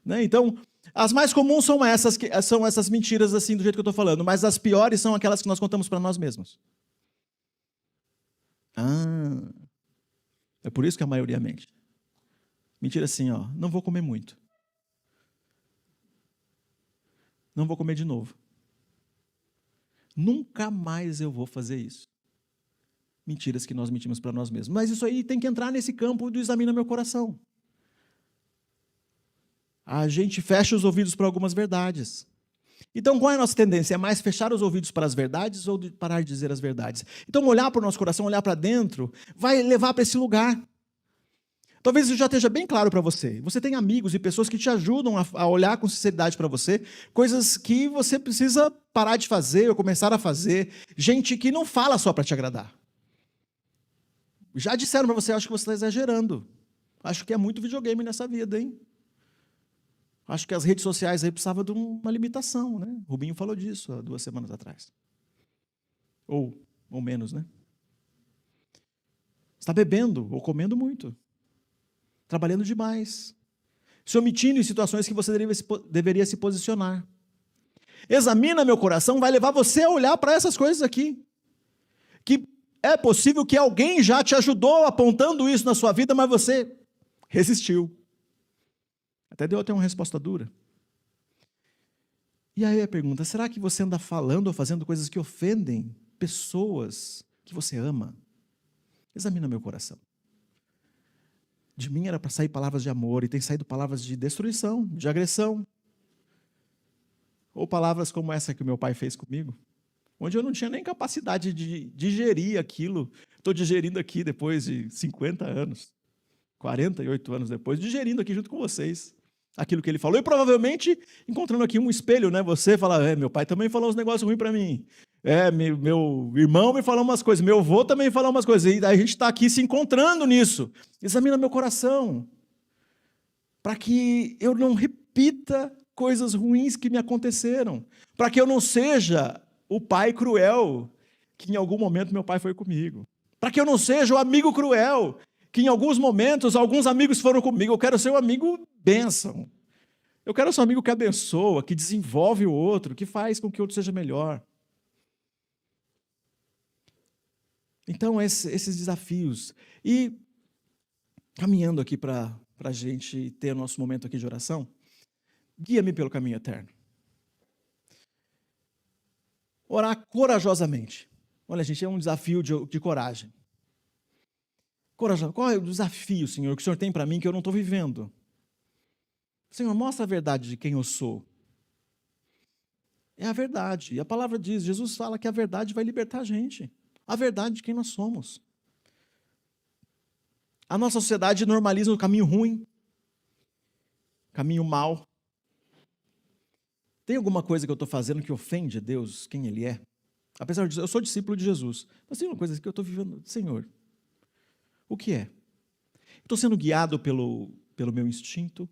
Né? Então, as mais comuns são essas mentiras assim, do jeito que eu estou falando, mas as piores são aquelas que nós contamos para nós mesmos. É por isso que a maioria mente. Mentira assim, ó, não vou comer muito. Não vou comer de novo. Nunca mais eu vou fazer isso. Mentiras que nós mentimos para nós mesmos. Mas isso aí tem que entrar nesse campo do examina meu coração. A gente fecha os ouvidos para algumas verdades. Então, qual é a nossa tendência? É mais fechar os ouvidos para as verdades ou parar de dizer as verdades? Então, olhar para o nosso coração, olhar para dentro, vai levar para esse lugar. Talvez isso já esteja bem claro para você. Você tem amigos e pessoas que te ajudam a olhar com sinceridade para você, coisas que você precisa parar de fazer ou começar a fazer. Gente que não fala só para te agradar. Já disseram para você, acho que você está exagerando. Acho que é muito videogame nessa vida, hein? Acho que as redes sociais aí precisavam de uma limitação, né? O Rubinho falou disso há 2 semanas atrás. Ou menos, né? Está bebendo ou comendo muito. Trabalhando demais. Se omitindo em situações que você deveria se posicionar. Examina meu coração, vai levar você a olhar para essas coisas aqui. Que é possível que alguém já te ajudou apontando isso na sua vida, mas você resistiu. Até deu até uma resposta dura. E aí a pergunta, será que você anda falando ou fazendo coisas que ofendem pessoas que você ama? Examina meu coração. De mim era para sair palavras de amor e tem saído palavras de destruição, de agressão. Ou palavras como essa que o meu pai fez comigo, onde eu não tinha nem capacidade de digerir aquilo. Estou digerindo aqui depois de 50 anos, 48 anos depois, digerindo aqui junto com vocês aquilo que ele falou, e provavelmente encontrando aqui um espelho, né? Você fala, meu pai também falou uns negócios ruins para mim, meu irmão me falou umas coisas, meu avô também falou umas coisas, e a gente está aqui se encontrando nisso. Examina meu coração, para que eu não repita coisas ruins que me aconteceram, para que eu não seja o pai cruel que em algum momento meu pai foi comigo, para que eu não seja o amigo cruel que em alguns momentos alguns amigos foram comigo. Eu quero ser um amigo bênção. Eu quero ser um amigo que abençoa, que desenvolve o outro, que faz com que o outro seja melhor. Então, esses desafios. E, caminhando aqui para a gente ter o nosso momento aqui de oração, guia-me pelo caminho eterno. Orar corajosamente. Olha, gente, é um desafio de coragem. Qual é o desafio, Senhor, que o Senhor tem para mim que eu não estou vivendo? Senhor, mostra a verdade de quem eu sou. É a verdade. E a palavra diz, Jesus fala que a verdade vai libertar a gente. A verdade de quem nós somos. A nossa sociedade normaliza o caminho ruim, caminho mau. Tem alguma coisa que eu estou fazendo que ofende a Deus, quem Ele é? Apesar disso, eu sou discípulo de Jesus. Mas tem uma coisa que eu estou vivendo, Senhor, o que é? Estou sendo guiado pelo meu instinto,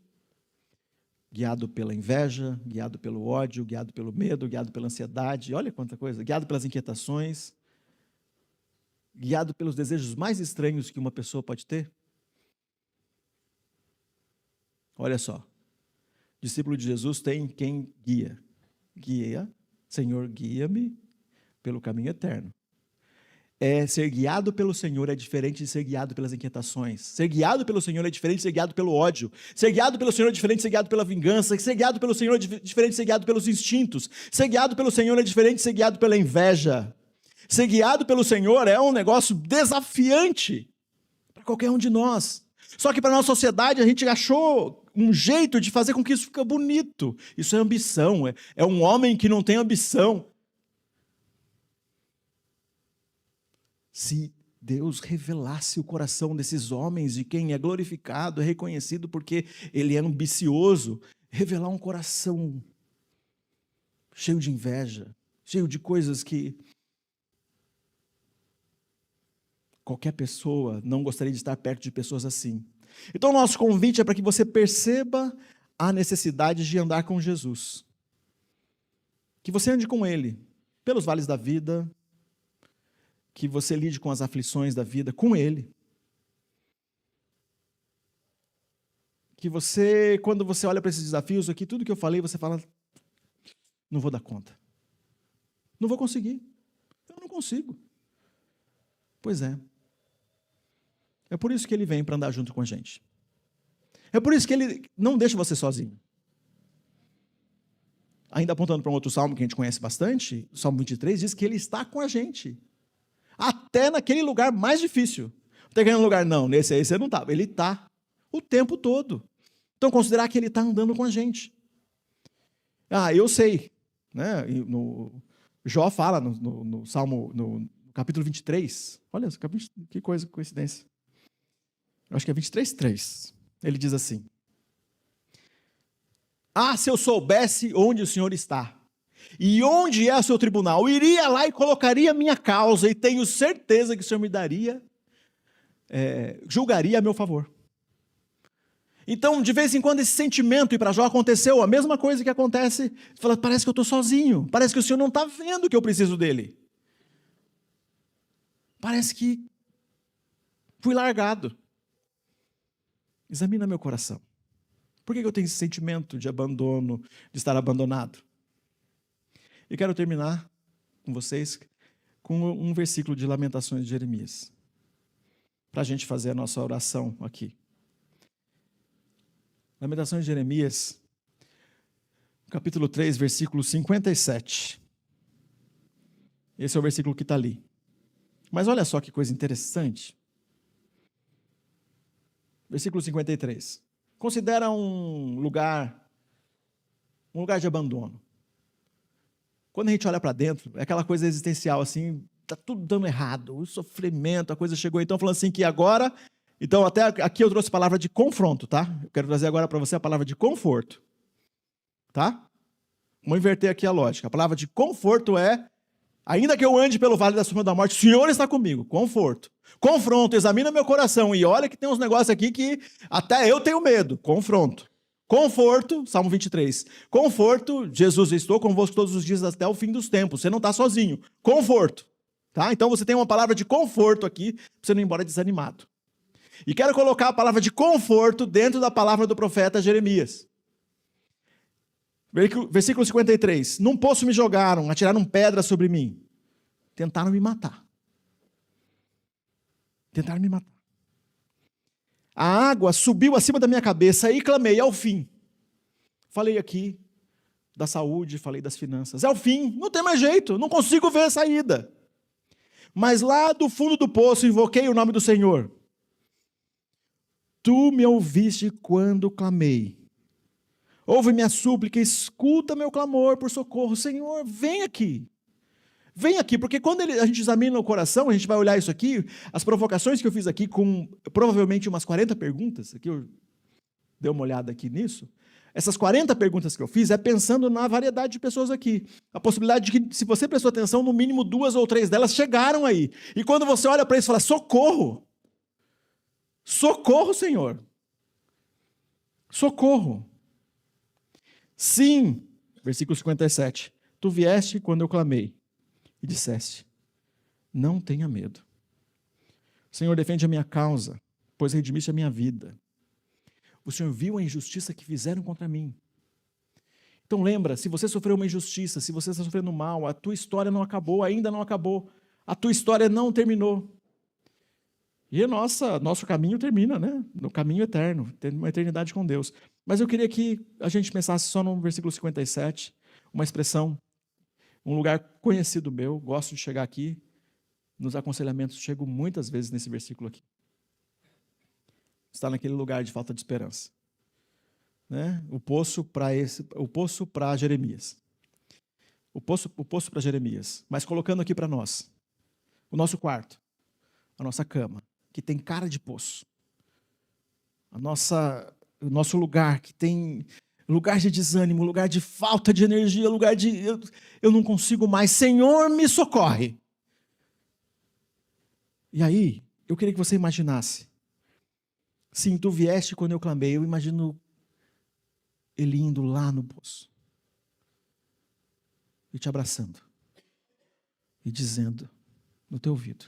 guiado pela inveja, guiado pelo ódio, guiado pelo medo, guiado pela ansiedade, olha quanta coisa, guiado pelas inquietações, guiado pelos desejos mais estranhos que uma pessoa pode ter. Olha só, discípulo de Jesus tem quem guia. Guia, Senhor, guia-me pelo caminho eterno. Ser guiado pelo Senhor é diferente de ser guiado pelas inquietações. Ser guiado pelo Senhor é diferente de ser guiado pelo ódio. Ser guiado pelo Senhor é diferente de ser guiado pela vingança. Ser guiado pelo Senhor é diferente de ser guiado pelos instintos. Ser guiado pelo Senhor é diferente de ser guiado pela inveja. Ser guiado pelo Senhor é um negócio desafiante para qualquer um de nós. Só que para a nossa sociedade a gente achou um jeito de fazer com que isso fique bonito. Isso é ambição, é um homem que não tem ambição. Se Deus revelasse o coração desses homens, de quem é glorificado, é reconhecido porque ele é ambicioso, revelar um coração cheio de inveja, cheio de coisas que qualquer pessoa não gostaria de estar perto de pessoas assim. Então, o nosso convite é para que você perceba a necessidade de andar com Jesus. Que você ande com Ele, pelos vales da vida, que você lide com as aflições da vida com Ele. Que você, quando você olha para esses desafios aqui, tudo que eu falei, você fala, não vou dar conta. Não vou conseguir. Eu não consigo. Pois é. É por isso que Ele vem para andar junto com a gente. É por isso que Ele não deixa você sozinho. Ainda apontando para um outro salmo que a gente conhece bastante, o Salmo 23, diz que Ele está com a gente. Até naquele lugar mais difícil. Não tem aquele lugar, não, nesse aí você não está. Ele está o tempo todo. Então, considerar que Ele está andando com a gente. Eu sei. Né? Jó fala no Salmo, no capítulo 23. Olha, que coisa, coincidência. Eu acho que é 23:3. Ele diz assim: se eu soubesse onde o Senhor está, e onde é o seu tribunal, iria lá e colocaria minha causa, e tenho certeza que o Senhor me daria, julgaria a meu favor. Então, de vez em quando, esse sentimento, e para Jó aconteceu a mesma coisa que acontece, fala, parece que eu estou sozinho, parece que o Senhor não está vendo que eu preciso dele. Parece que fui largado. Examina meu coração. Por que eu tenho esse sentimento de abandono, de estar abandonado? E quero terminar com vocês com um versículo de Lamentações de Jeremias, para a gente fazer a nossa oração aqui. Lamentações de Jeremias, capítulo 3, versículo 57. Esse é o versículo que está ali. Mas olha só que coisa interessante. Versículo 53. Considera um lugar de abandono. Quando a gente olha para dentro, é aquela coisa existencial, assim, está tudo dando errado, o sofrimento, a coisa chegou. Então, falando assim que agora... Então, até aqui eu trouxe a palavra de confronto, tá? Eu quero trazer agora para você a palavra de conforto. Tá? Vamos inverter aqui a lógica. A palavra de conforto é, ainda que eu ande pelo vale da sombra da morte, o Senhor está comigo. Conforto. Confronto, examina meu coração. E olha que tem uns negócios aqui que até eu tenho medo. Confronto. Conforto, Salmo 23. Conforto, Jesus, estou convosco todos os dias até o fim dos tempos. Você não está sozinho. Conforto. Tá? Então você tem uma palavra de conforto aqui, para você não ir embora desanimado. E quero colocar a palavra de conforto dentro da palavra do profeta Jeremias. Versículo 53. Num poço me jogaram, atiraram pedra sobre mim. Tentaram me matar. Tentaram me matar. A água subiu acima da minha cabeça e clamei ao fim. Falei aqui da saúde, falei das finanças. É o fim, não tem mais jeito, não consigo ver a saída. Mas lá do fundo do poço invoquei o nome do Senhor. Tu me ouviste quando clamei. Ouve minha súplica, escuta meu clamor por socorro. Senhor, vem aqui. Vem aqui, porque quando a gente examina o coração, a gente vai olhar isso aqui, as provocações que eu fiz aqui com provavelmente umas 40 perguntas, aqui eu dei uma olhada aqui nisso, essas 40 perguntas que eu fiz é pensando na variedade de pessoas aqui. A possibilidade de que, se você prestou atenção, no mínimo 2 ou 3 delas chegaram aí. E quando você olha para isso e fala, socorro! Socorro, Senhor! Socorro! Sim, versículo 57, tu vieste quando eu clamei e disseste, não tenha medo. Senhor, defende a minha causa, pois redimiste a minha vida. O Senhor viu a injustiça que fizeram contra mim. Então lembra, se você sofreu uma injustiça, se você está sofrendo mal, a tua história não acabou, ainda não acabou. A tua história não terminou. E nosso caminho termina, né? No caminho eterno, tendo uma eternidade com Deus. Mas eu queria que a gente pensasse só no versículo 57, uma expressão, um lugar conhecido meu, gosto de chegar aqui, nos aconselhamentos, chego muitas vezes nesse versículo aqui. Está naquele lugar de falta de esperança. Né? O poço para Jeremias. O poço para Jeremias. Mas colocando aqui para nós, o nosso quarto. a nossa cama, que tem cara de poço, o nosso lugar, que tem lugar de desânimo, lugar de falta de energia, lugar de eu não consigo mais, Senhor, me socorre. E aí, eu queria que você imaginasse, sim, tu vieste quando eu clamei, eu imagino ele indo lá no poço, e te abraçando, e dizendo no teu ouvido,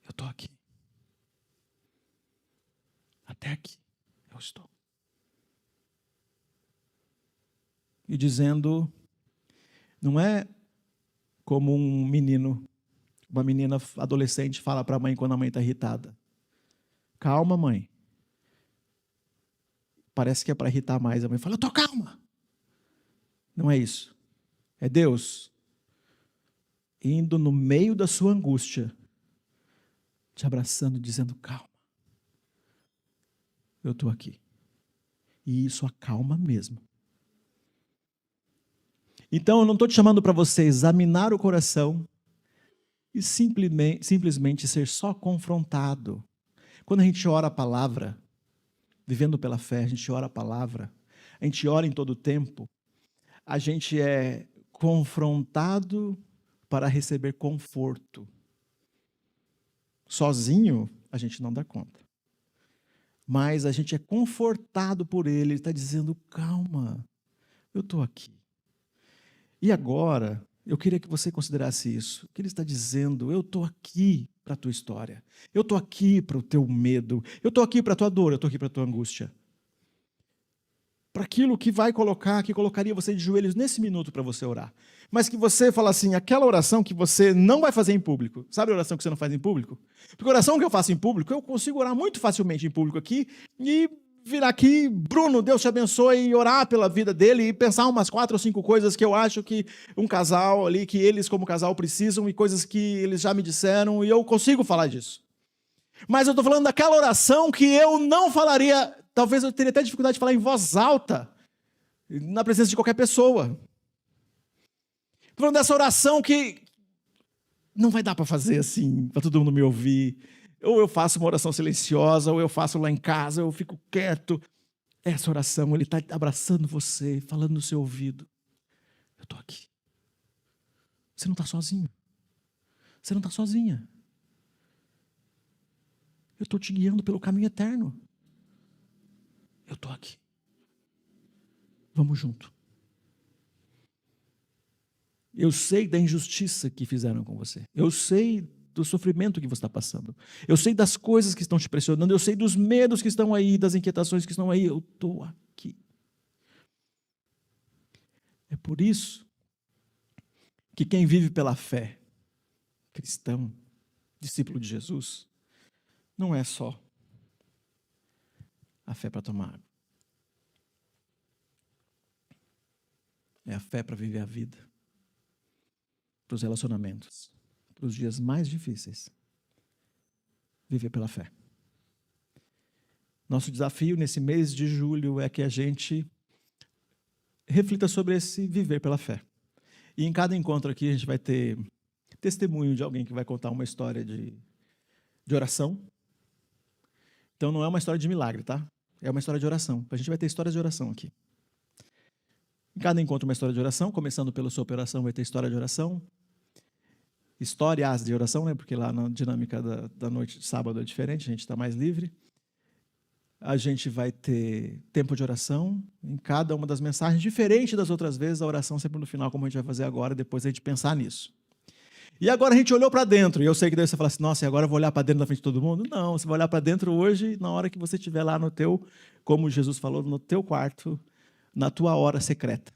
eu estou aqui. Até aqui eu estou. E dizendo, não é como um menino, uma menina adolescente fala para a mãe quando a mãe está irritada. Calma, mãe. Parece que é para irritar mais. A mãe fala, eu estou calma. Não é isso. É Deus indo no meio da sua angústia, te abraçando, dizendo, calma. Eu estou aqui. E isso acalma mesmo. Então, eu não estou te chamando para você examinar o coração e simplesmente ser só confrontado. Quando a gente ora a palavra, vivendo pela fé, a gente ora a palavra, a gente ora em todo o tempo, a gente é confrontado para receber conforto. Sozinho, a gente não dá conta. Mas a gente é confortado por Ele, Ele está dizendo, calma, eu estou aqui. E agora, eu queria que você considerasse isso, que Ele está dizendo, eu estou aqui para a tua história, eu estou aqui para o teu medo, eu estou aqui para a tua dor, eu estou aqui para a tua angústia. Para aquilo que que colocaria você de joelhos nesse minuto para você orar. Mas que você fala assim, aquela oração que você não vai fazer em público. Sabe a oração que você não faz em público? Porque a oração que eu faço em público, eu consigo orar muito facilmente em público aqui e vir aqui, Bruno, Deus te abençoe, e orar pela vida dele e pensar umas 4 ou 5 coisas que eu acho que um casal ali, que eles como casal precisam e coisas que eles já me disseram e eu consigo falar disso. Mas eu estou falando daquela oração que eu não falaria, talvez eu teria até dificuldade de falar em voz alta, na presença de qualquer pessoa. Estou falando dessa oração que não vai dar para fazer assim, para todo mundo me ouvir. Ou eu faço uma oração silenciosa, ou eu faço lá em casa, eu fico quieto. Essa oração, Ele está abraçando você, falando no seu ouvido. Eu estou aqui. Você não está sozinho. Você não está sozinha. Eu estou te guiando pelo caminho eterno. Eu estou aqui. Vamos junto. Eu sei da injustiça que fizeram com você. Eu sei do sofrimento que você está passando. Eu sei das coisas que estão te pressionando. Eu sei dos medos que estão aí, das inquietações que estão aí. Eu estou aqui. É por isso que quem vive pela fé, cristão, discípulo de Jesus, não é só a fé para tomar água. É a fé para viver a vida, para os relacionamentos, para os dias mais difíceis. Viver pela fé. Nosso desafio nesse mês de julho é que a gente reflita sobre esse viver pela fé. E em cada encontro aqui a gente vai ter testemunho de alguém que vai contar uma história de oração. Então não é uma história de milagre, tá? É uma história de oração. A gente vai ter histórias de oração aqui. Em cada encontro uma história de oração, começando pela sua oração vai ter história de oração. Histórias de oração, né? Porque lá na dinâmica da noite de sábado é diferente, a gente está mais livre. A gente vai ter tempo de oração em cada uma das mensagens, diferente das outras vezes, a oração sempre no final, como a gente vai fazer agora, depois a gente pensar nisso. E agora a gente olhou para dentro, e eu sei que daí você fala assim, nossa, e agora eu vou olhar para dentro na frente de todo mundo? Não, você vai olhar para dentro hoje, na hora que você estiver lá no teu, como Jesus falou, no teu quarto, na tua hora secreta.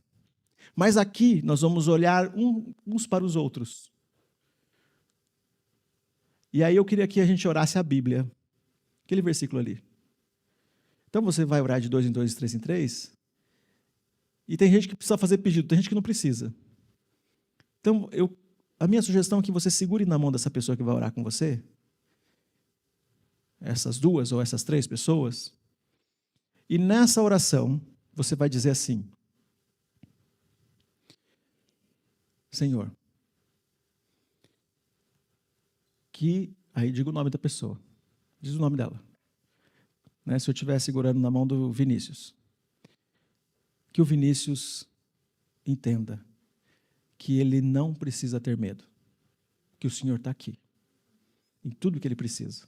Mas aqui nós vamos olhar uns para os outros. E aí eu queria que a gente orasse a Bíblia, aquele versículo ali. Então você vai orar de 2 em 2, de 3 em 3, e tem gente que precisa fazer pedido, tem gente que não precisa. Então, a minha sugestão é que você segure na mão dessa pessoa que vai orar com você, essas 2 ou essas 3 pessoas, e nessa oração você vai dizer assim, Senhor, que Aí diga o nome da pessoa. Diz o nome dela. Né? Se eu estiver segurando na mão do Vinícius. Que o Vinícius entenda que ele não precisa ter medo. Que o Senhor está aqui. Em tudo que ele precisa.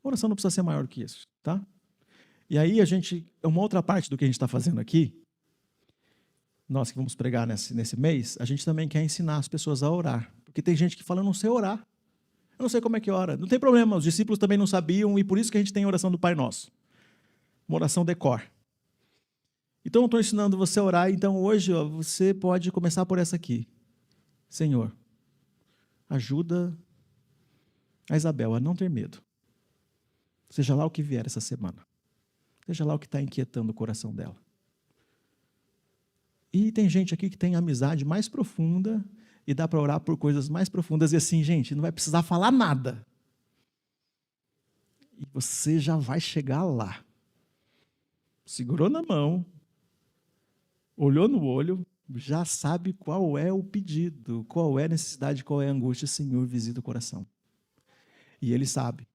A oração não precisa ser maior do que isso, tá? E aí uma outra parte do que a gente está fazendo aqui, nós que vamos pregar nesse mês, a gente também quer ensinar as pessoas a orar. Porque tem gente que fala, eu não sei orar. Eu não sei como é que ora. Não tem problema, os discípulos também não sabiam, e por isso que a gente tem a oração do Pai Nosso. Uma oração de cor. Então eu estou ensinando você a orar, então hoje você pode começar por essa aqui. Senhor, ajuda a Isabel a não ter medo. Seja lá o que vier essa semana. Seja lá o que está inquietando o coração dela. E tem gente aqui que tem amizade mais profunda e dá para orar por coisas mais profundas. E assim, gente, não vai precisar falar nada. E você já vai chegar lá. Segurou na mão, olhou no olho, já sabe qual é o pedido, qual é a necessidade, qual é a angústia. Senhor, visita o coração. E Ele sabe.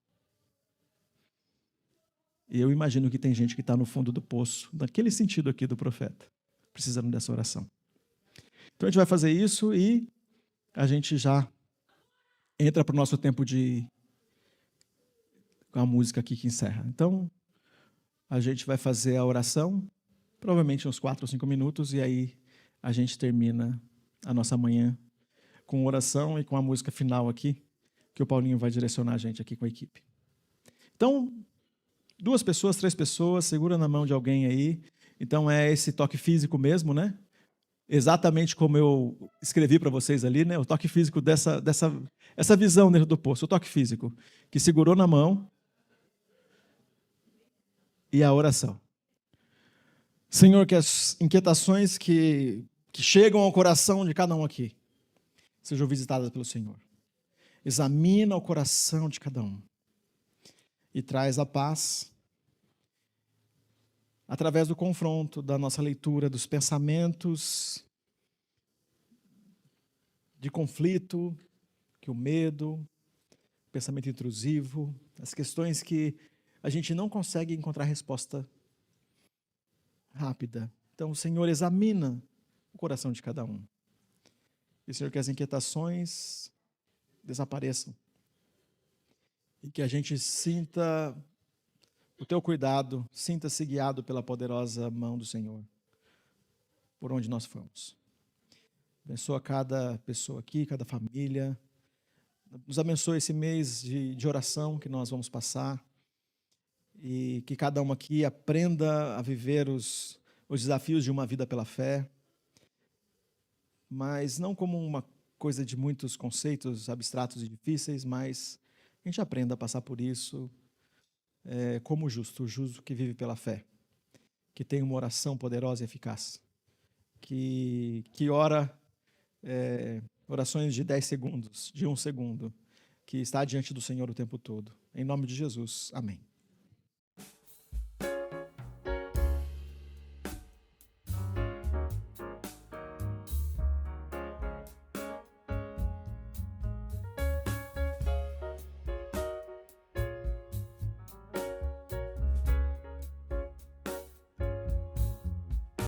Eu imagino que tem gente que está no fundo do poço, naquele sentido aqui do profeta, precisando dessa oração. Então a gente vai fazer isso e a gente já entra para o nosso tempo com a música aqui que encerra. Então, a gente vai fazer a oração, provavelmente uns 4 ou 5 minutos, e aí a gente termina a nossa manhã com oração e com a música final aqui, que o Paulinho vai direcionar a gente aqui com a equipe. Então, 2 pessoas, 3 pessoas, segura na mão de alguém aí. Então é esse toque físico mesmo, né? Exatamente como eu escrevi para vocês ali, né? O toque físico essa visão dentro do poço, o toque físico, que segurou na mão e a oração. Senhor, que as inquietações que chegam ao coração de cada um aqui sejam visitadas pelo Senhor. Examina o coração de cada um e traz a paz através do confronto, da nossa leitura, dos pensamentos de conflito, que o medo, o pensamento intrusivo, as questões que a gente não consegue encontrar resposta rápida. Então, o Senhor examina o coração de cada um. E, Senhor, que as inquietações desapareçam. E que a gente sinta o teu cuidado, sinta-se guiado pela poderosa mão do Senhor, por onde nós formos. Abençoa cada pessoa aqui, cada família. Nos abençoe esse mês de oração que nós vamos passar. E que cada um aqui aprenda a viver os desafios de uma vida pela fé. Mas não como uma coisa de muitos conceitos abstratos e difíceis, mas a gente aprenda a passar por isso como o justo que vive pela fé, que tem uma oração poderosa e eficaz, que ora orações de 10 segundos, de 1 segundo, que está diante do Senhor o tempo todo. Em nome de Jesus, amém.